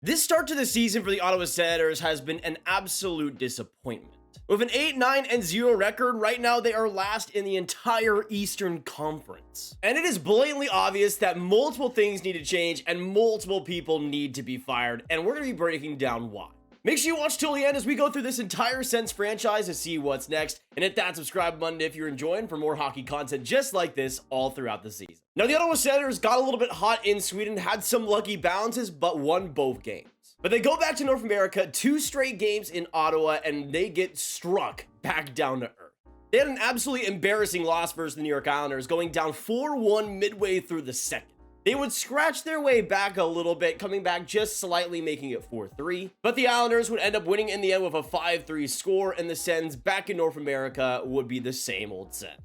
This start to the season for the Ottawa Senators has been an absolute disappointment. With an 8-9-0 record, right now they are last in the entire Eastern Conference. And it is blatantly obvious that multiple things need to change and multiple people need to be fired, and we're going to be breaking down why. Make sure you watch till the end as we go through this entire Sens franchise to see what's next, and hit that subscribe button if you're enjoying for more hockey content just like this all throughout the season. Now, the Ottawa Senators got a little bit hot in Sweden, had some lucky balances, but won both games. But they go back to North America, 2 straight games in Ottawa, and they get struck back down to earth. They had an absolutely embarrassing loss versus the New York Islanders, going down 4-1 midway through the second. They would scratch their way back a little bit, coming back just slightly, making it 4-3. But the Islanders would end up winning in the end with a 5-3 score, and the Sens back in North America would be the same old Sens.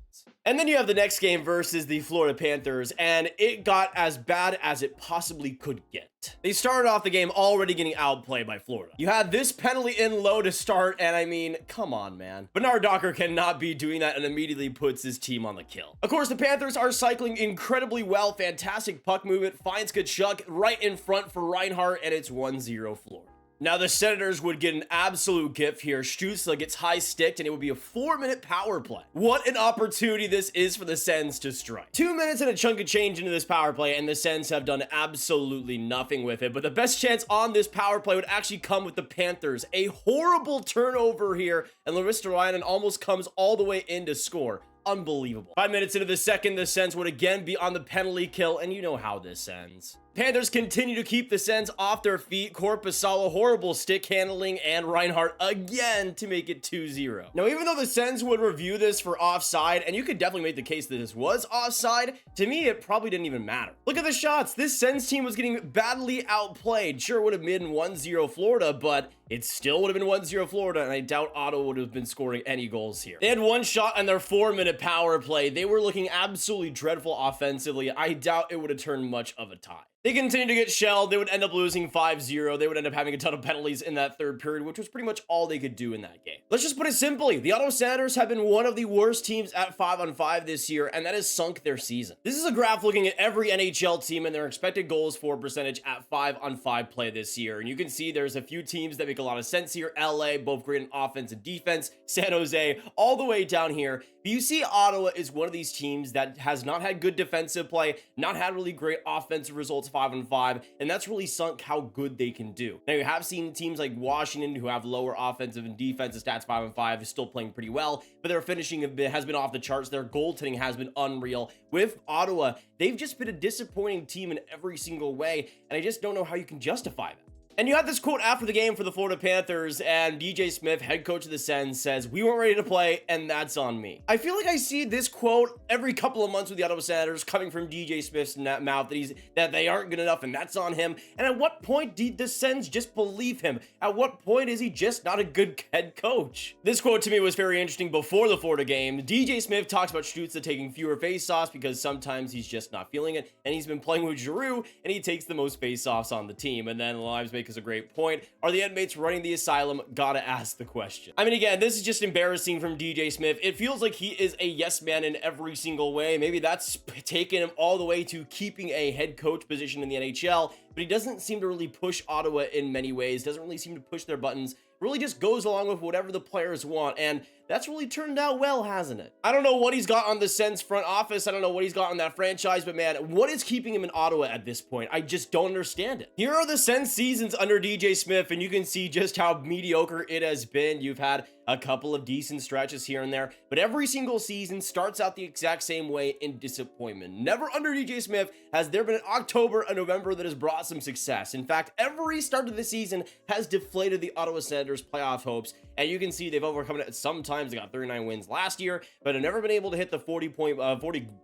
And then you have the next game versus the Florida Panthers, and it got as bad as it possibly could get. They started off the game already getting outplayed by Florida. You had this penalty in low to start, and I mean, come on, man. Bernard Docker cannot be doing that and immediately puts his team on the kill. Of course, the Panthers are cycling incredibly well. Fantastic puck movement, finds Tkachuk right in front for Reinhart, and it's 1-0 Florida. Now, the Senators would get an absolute gift here. Stutzle gets high sticked, and it would be a 4-minute power play. What an opportunity this is for the Sens to strike. 2 minutes and a chunk of change into this power play, and the Sens have done absolutely nothing with it. But the best chance on this power play would actually come with the Panthers. A horrible turnover here, and Larissa Ryan almost comes all the way in to score. Unbelievable. 5 minutes into the second, the Sens would again be on the penalty kill, and you know how this ends. Panthers continue to keep the Sens off their feet. Korpisalo, horrible stick handling, and Reinhart again to make it 2-0. Now, even though the Sens would review this for offside, and you could definitely make the case that this was offside, to me, it probably didn't even matter. Look at the shots. This Sens team was getting badly outplayed. Sure, it would have been 1-0 Florida, but it still would have been 1-0 Florida, and I doubt Ottawa would have been scoring any goals here. They had one shot on their 4-minute power play. They were looking absolutely dreadful offensively. I doubt it would have turned much of a tie. They continued to get shelled. They would end up losing 5-0. They would end up having a ton of penalties in that third period, which was pretty much all they could do in that game. Let's just put it simply. The Ottawa Senators have been one of the worst teams at 5-on-5 this year, and that has sunk their season. This is a graph looking at every NHL team and their expected goals for percentage at 5-on-5 play this year. And you can see there's a few teams that make a lot of sense here. LA, both great in offense and defense. San Jose, all the way down here. But you see Ottawa is one of these teams that has not had good defensive play, not had really great offensive results 5-on-5, and that's really sunk how good they can do. Now, you have seen teams like Washington who have lower offensive and defensive stats 5-on-5 is still playing pretty well, but their finishing has been off the charts. Their goaltending has been unreal. With Ottawa, they've just been a disappointing team in every single way, and I just don't know how you can justify that. And you had this quote after the game for the Florida Panthers, and DJ Smith, head coach of the Sens, says, "We weren't ready to play, and that's on me." I feel like I see this quote every couple of months with the Ottawa Senators coming from DJ Smith's mouth that they aren't good enough, and that's on him. And at what point did the Sens just believe him? At what point is he just not a good head coach? This quote to me was very interesting before the Florida game. DJ Smith talks about Stutzle taking fewer faceoffs because sometimes he's just not feeling it, and he's been playing with Giroux, and he takes the most faceoffs on the team. And then Lives make is a great point. Are the inmates running the asylum? Gotta ask the question. I mean, again, this is just embarrassing from DJ Smith. It feels like he is a yes man in every single way. Maybe that's taken him all the way to keeping a head coach position in the NHL, but he doesn't seem to really push Ottawa in many ways, doesn't really seem to push their buttons, really just goes along with whatever the players want, and that's really turned out well, hasn't it? I don't know what he's got on the Sens front office. I don't know what he's got on that franchise, but man, what is keeping him in Ottawa at this point? I just don't understand it. Here are the Sens seasons under DJ Smith, and you can see just how mediocre it has been. You've had a couple of decent stretches here and there, but every single season starts out the exact same way in disappointment. Never under DJ Smith has there been an October and November that has brought some success. In fact, every start of the season has deflated the Ottawa Senators' playoff hopes, and you can see they've overcome it sometimes. They got 39 wins last year, but have never been able to hit the 40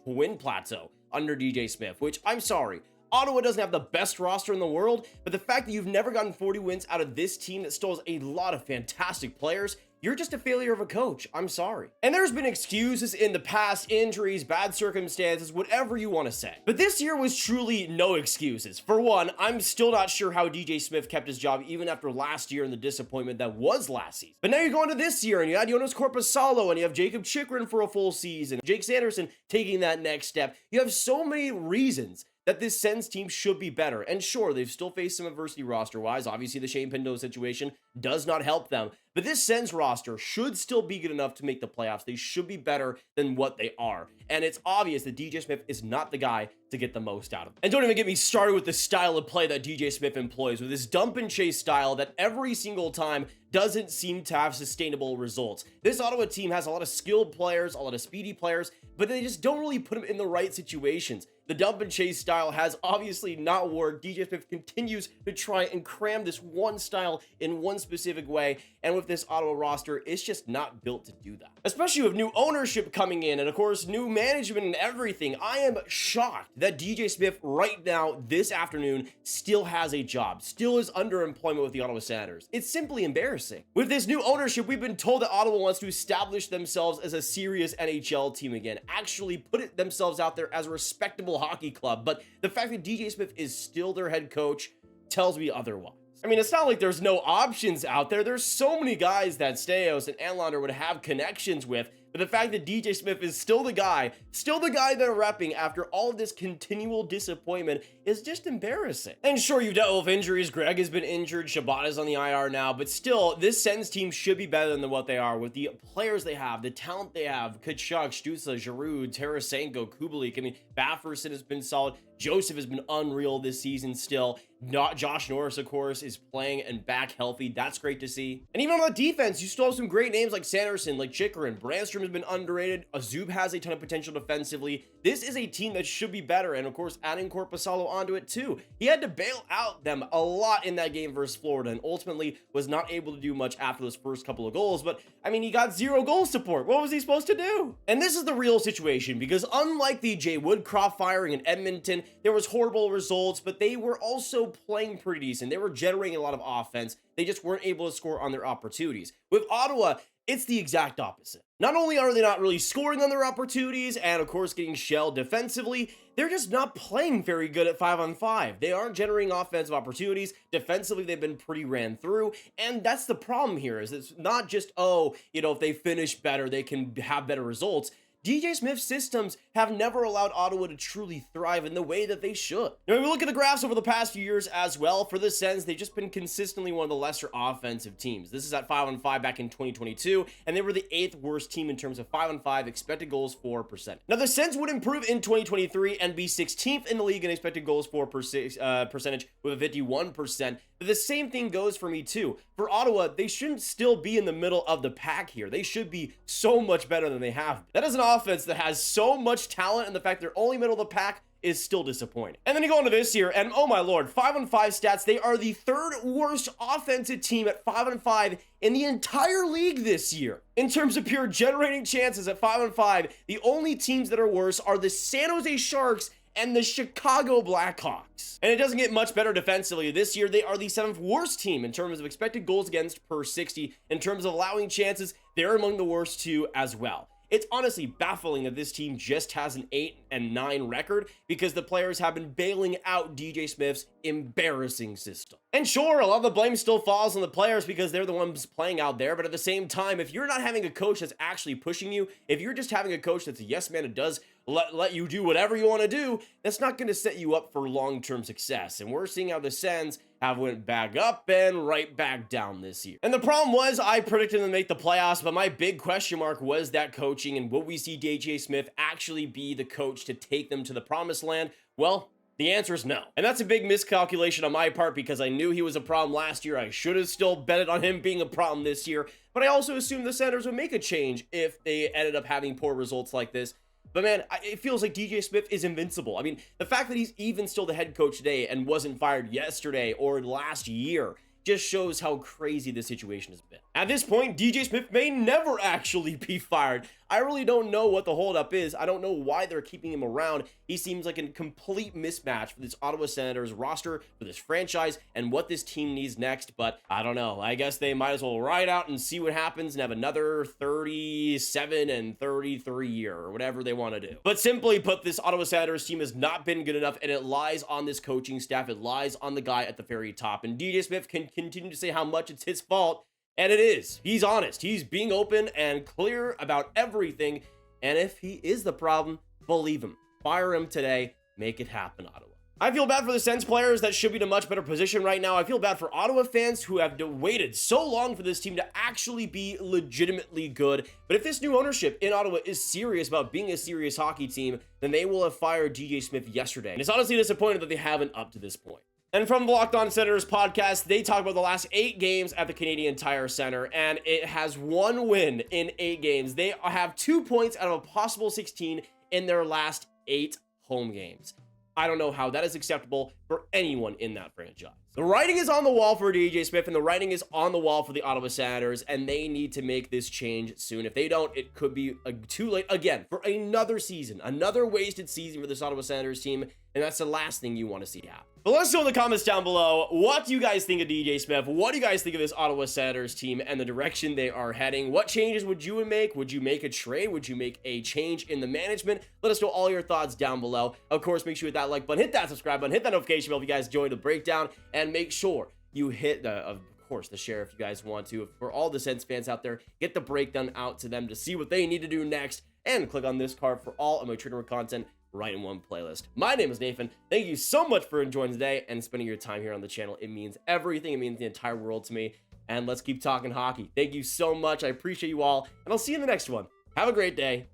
win plateau under DJ Smith, which I'm sorry. Ottawa doesn't have the best roster in the world, but the fact that you've never gotten 40 wins out of this team that still has a lot of fantastic players, you're just a failure of a coach. I'm sorry. And there's been excuses in the past, injuries, bad circumstances, whatever you want to say. But this year was truly no excuses. For one, I'm still not sure how DJ Smith kept his job even after last year and the disappointment that was last season. But now you're going to this year and you had Joonas Korpisalo and you have Jakob Chychrun for a full season, Jake Sanderson taking that next step. You have so many reasons that this Sens team should be better. And sure, they've still faced some adversity roster-wise. Obviously, the Shane Pinto situation does not help them. But this Sens roster should still be good enough to make the playoffs. They should be better than what they are. And it's obvious that DJ Smith is not the guy to get the most out of them. And don't even get me started with the style of play that DJ Smith employs, with his dump and chase style that every single time doesn't seem to have sustainable results. This Ottawa team has a lot of skilled players, a lot of speedy players, but they just don't really put them in the right situations. The dump and chase style has obviously not worked. DJ Smith continues to try and cram this one style in one specific way, and with this Ottawa roster, it's just not built to do that. Especially with new ownership coming in, and of course, new management and everything. I am shocked that DJ Smith right now, this afternoon, still has a job, still is under employment with the Ottawa Senators. It's simply embarrassing. With this new ownership, we've been told that Ottawa wants to establish themselves as a serious NHL team again, actually put themselves out there as a respectable hockey club, but the fact that DJ Smith is still their head coach tells me otherwise. I mean, it's not like there's no options out there. There's so many guys that Staios and Anlander would have connections with, but the fact that DJ Smith is still the guy they're repping after all of this continual disappointment is just embarrassing. And sure, you've dealt with injuries. Greig has been injured. Chabot is on the IR now, but still, this Sens team should be better than what they are with the players they have, the talent they have. Tkachuk, Stutzle, Giroux, Tarasenko, Kubalik. I mean, Batherson has been solid. Joseph has been unreal this season still. Not Josh Norris, of course, is playing and back healthy. That's great to see. And even on the defense, you still have some great names like Sanderson, like Chychrun. Brandstrom has been underrated. Azub has a ton of potential defensively. This is a team that should be better, and of course, adding Korpisalo onto it too. He had to bail out them a lot in that game versus Florida, and ultimately was not able to do much after those first couple of goals. But I mean, he got 0 goal support. What was he supposed to do? And this is the real situation, because unlike the Jay Woodcroft firing in Edmonton, there was horrible results, but they were also playing pretty decent. They were generating a lot of offense. They just weren't able to score on their opportunities. With Ottawa, it's the exact opposite. Not only are they not really scoring on their opportunities and of course getting shelled defensively, they're just not playing very good at 5-on-5. They aren't generating offensive opportunities. Defensively, they've been pretty ran through. And that's the problem here, is it's not just, oh, if they finish better, they can have better results. DJ Smith's systems have never allowed Ottawa to truly thrive in the way that they should. Now, when we look at the graphs over the past few years as well, for the Sens, they've just been consistently one of the lesser offensive teams. This is at 5-on-5 back in 2022, and they were the 8th worst team in terms of 5-on-5 expected goals for percent. Now, the Sens would improve in 2023 and be 16th in the league in expected goals for percentage with a 51%. But the same thing goes for me too. For Ottawa, they shouldn't still be in the middle of the pack here. They should be so much better than they have been. That is an offense that has so much talent, and the fact they're only middle of the pack is still disappointing. And then you go into this year, and oh my lord, 5-on-5 stats, they are the 3rd worst offensive team at 5-on-5 in the entire league this year. In terms of pure generating chances at 5-on-5, the only teams that are worse are the San Jose Sharks and the Chicago Blackhawks. And it doesn't get much better defensively. This year, they are the 7th worst team in terms of expected goals against per 60. In terms of allowing chances, they're among the worst too as well. It's honestly baffling that this team just has an 8-9 record, because the players have been bailing out DJ Smith's embarrassing system. And sure, a lot of the blame still falls on the players because they're the ones playing out there, but at the same time, if you're not having a coach that's actually pushing you, if you're just having a coach that's a yes man and does let you do whatever you want to do, that's not going to set you up for long-term success. And we're seeing how the Sens have went back up and right back down this year. And the problem was, I predicted them to make the playoffs, but my big question mark was that coaching, and will we see DJ Smith actually be the coach to take them to the promised land? Well, the answer is no. And that's a big miscalculation on my part, because I knew he was a problem last year. I should have still betted on him being a problem this year, but I also assumed the Senators would make a change if they ended up having poor results like this. But man, it feels like DJ Smith is invincible. I mean, the fact that he's even still the head coach today and wasn't fired yesterday or last year just shows how crazy the situation has been. At this point, DJ Smith may never actually be fired. I really don't know what the holdup is. I don't know why they're keeping him around. He seems like a complete mismatch for this Ottawa Senators roster, for this franchise, and what this team needs next. But I don't know. I guess they might as well ride out and see what happens and have another 37 and 33 year or whatever they want to do. But simply put, this Ottawa Senators team has not been good enough, and it lies on this coaching staff. It lies on the guy at the very top. And DJ Smith can continue to say how much it's his fault. And it is. He's honest. He's being open and clear about everything. And if he is the problem, believe him. Fire him today. Make it happen, Ottawa. I feel bad for the Sens players that should be in a much better position right now. I feel bad for Ottawa fans who have waited so long for this team to actually be legitimately good. But if this new ownership in Ottawa is serious about being a serious hockey team, then they will have fired DJ Smith yesterday. And it's honestly disappointing that they haven't up to this point. And from the Locked On Senators podcast, they talk about the last 8 games at the Canadian Tire Center, and it has 1 win in 8 games. They have 2 points out of a possible 16 in their last 8 home games. I don't know how that is acceptable for anyone in that franchise. The writing is on the wall for DJ Smith, and the writing is on the wall for the Ottawa Senators, and they need to make this change soon. If they don't, it could be too late again for another season, another wasted season for this Ottawa Senators team, and that's the last thing you want to see happen. But let us know in the comments down below, what do you guys think of DJ Smith? What do you guys think of this Ottawa Senators team and the direction they are heading? What changes would you make? Would you make a trade? Would you make a change in the management? Let us know all your thoughts down below. Of course, make sure you hit that like button, hit that subscribe button, hit that notification bell if you guys enjoyed the breakdown, and make sure you hit of course the share if you guys want to. For all the Sens fans out there, get the breakdown out to them to see what they need to do next, and click on this card for all of my Twitter content right in one playlist. My name is Nathan. Thank you so much for enjoying today and spending your time here on the channel. It means everything. It means the entire world to me. And let's keep talking hockey. Thank you so much. I appreciate you all, and I'll see you in the next one. Have a great day,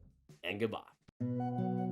and goodbye.